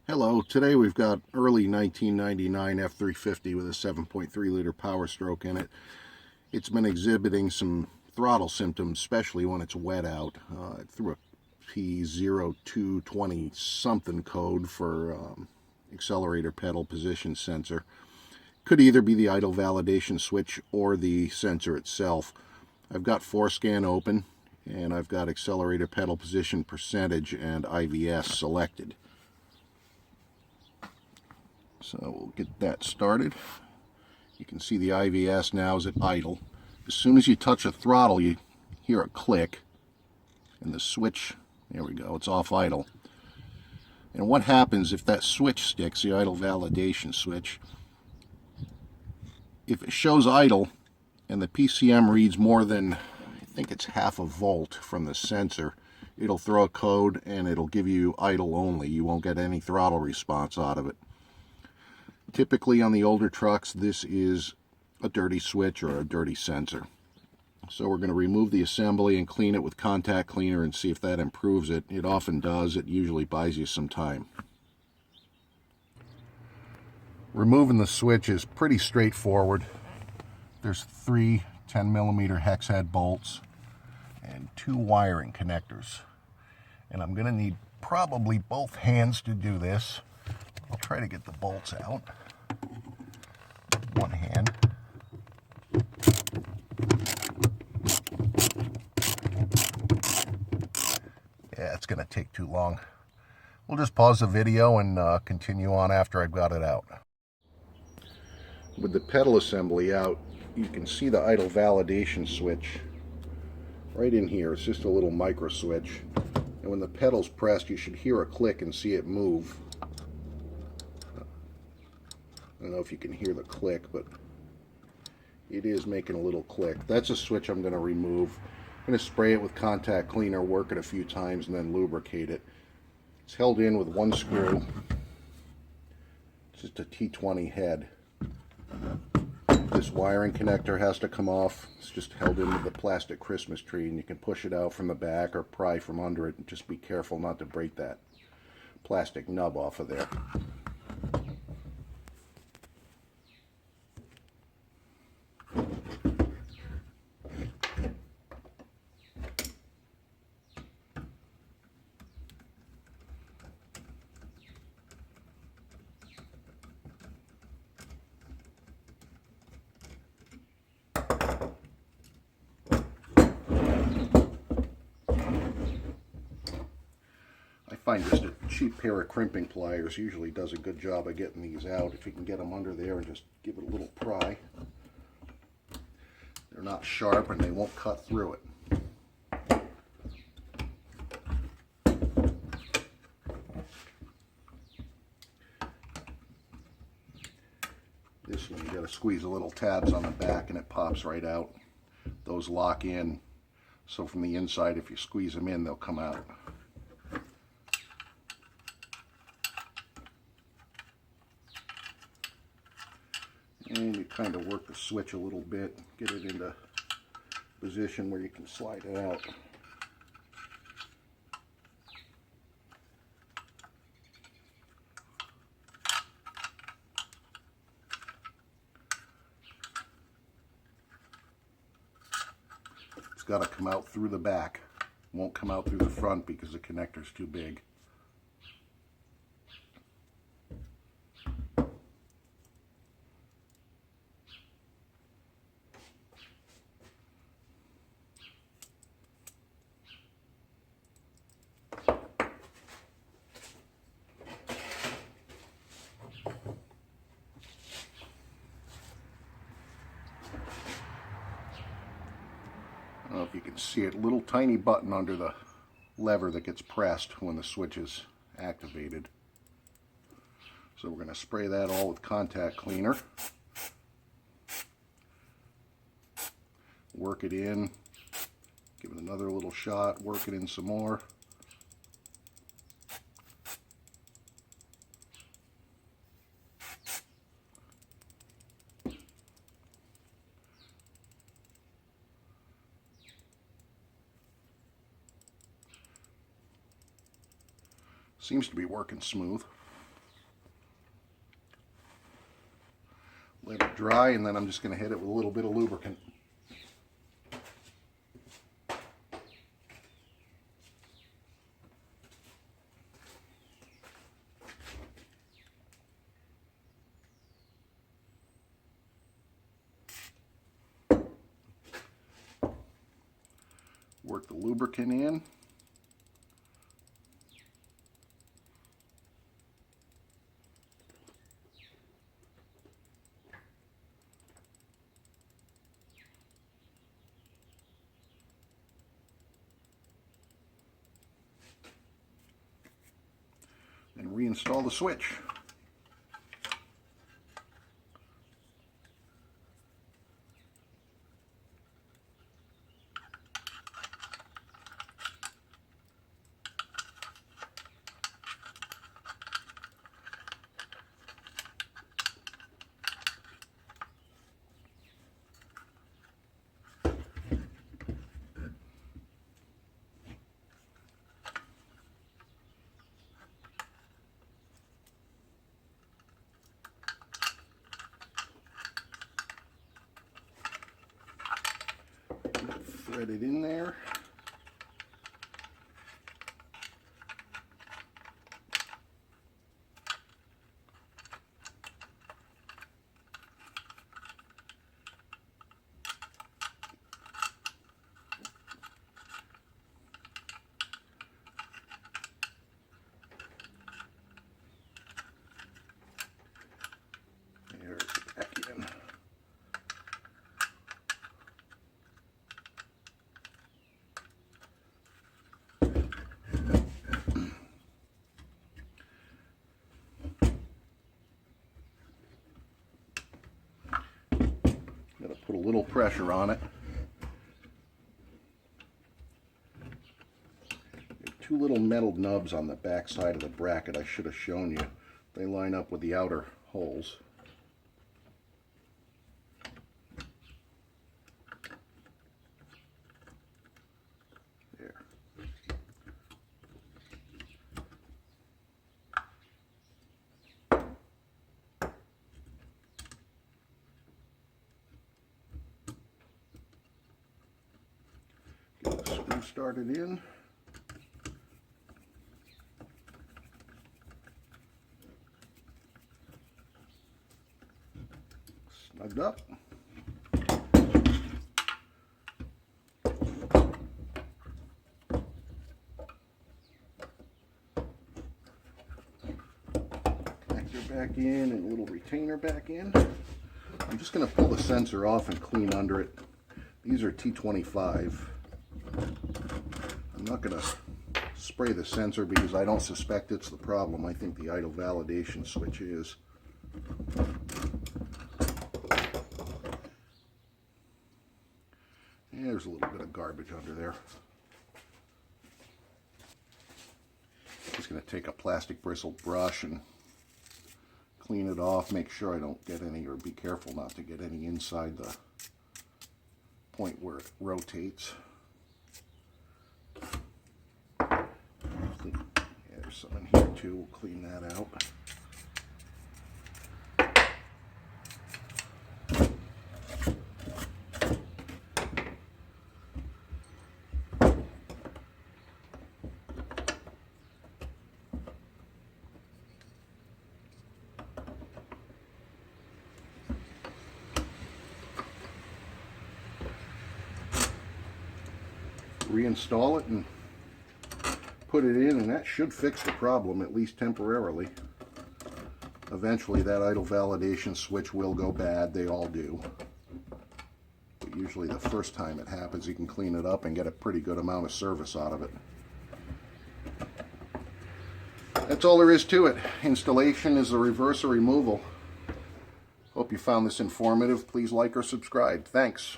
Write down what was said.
Hello, today we've got early 1999 F350 with a 7.3 liter Powerstroke in it. It's been exhibiting some throttle symptoms, especially when it's wet out. It threw a P0220 something code for accelerator pedal position sensor. Could either be the idle validation switch or the sensor itself. I've got ForScan open and I've got accelerator pedal position percentage and IVS selected. So we'll get that started. You can see the IVS now is at idle. As soon as you touch a throttle, you hear a click, and the switch, there we go, it's off idle. And what happens if that switch sticks, the idle validation switch, if it shows idle and the PCM reads more than, I think it's half a volt from the sensor, it'll throw a code and it'll give you idle only. You won't get any throttle response out of it. Typically on the older trucks, this is a dirty switch or a dirty sensor. So we're going to remove the assembly and clean it with contact cleaner and see if that improves it. It often does. It usually buys you some time. Removing the switch is pretty straightforward. There's 3 10mm hex head bolts and 2 wiring connectors. And I'm going to need probably both hands to do this. I'll try to get the bolts out. One hand. Yeah, it's going to take too long. We'll just pause the video and continue on after I've got it out. With the pedal assembly out, you can see the idle validation switch right in here. It's just a little micro switch. And when the pedal's pressed, you should hear a click and see it move. I don't know if you can hear the click, but it is making a little click. That's a switch I'm going to remove. I'm going to spray it with contact cleaner, work it a few times, and then lubricate it. It's held in with one screw. It's just a T20 head. This wiring connector has to come off. It's just held in with the plastic Christmas tree, and you can push it out from the back or pry from under it. And just be careful not to break that plastic nub off of there. I find just a cheap pair of crimping pliers usually does a good job of getting these out. If you can get them under there and just give it a little pry. They're not sharp and they won't cut through it. This one you got to squeeze the little tabs on the back and it pops right out. Those lock in, so from the inside if you squeeze them in they'll come out. And you kind of work the switch a little bit, get it into position where you can slide it out. It's got to come out through the back. It won't come out through the front because the connector's too big. I don't know if you can see it, little tiny button under the lever that gets pressed when the switch is activated. So we're going to spray that all with contact cleaner. Work it in, give it another little shot, work it in some more. Seems to be working smooth. Let it dry, and then I'm just going to hit it with a little bit of lubricant. Work the lubricant in. And reinstall the switch. Thread it in there. There's it back in. Put a little pressure on it. Two little metal nubs on the back side of the bracket I should have shown you. They line up with the outer holes. There. Get the screw started in. Snugged up. Connector back in and a little retainer back in. I'm just going to pull the sensor off and clean under it. These are T25. I'm not going to spray the sensor because I don't suspect it's the problem. I think the idle validation switch is. There's a little bit of garbage under there. Just going to take a plastic bristle brush and clean it off. Make sure I don't get any, or be careful not to get any inside the point where it rotates. There's some in here too. We'll clean that out. Reinstall it and put it in, and that should fix the problem, at least temporarily. Eventually that idle validation switch will go bad. They all do. But usually the first time it happens, you can clean it up and get a pretty good amount of service out of it. That's all there is to it. Installation is the reverse or removal. Hope you found this informative. Please like or subscribe. Thanks.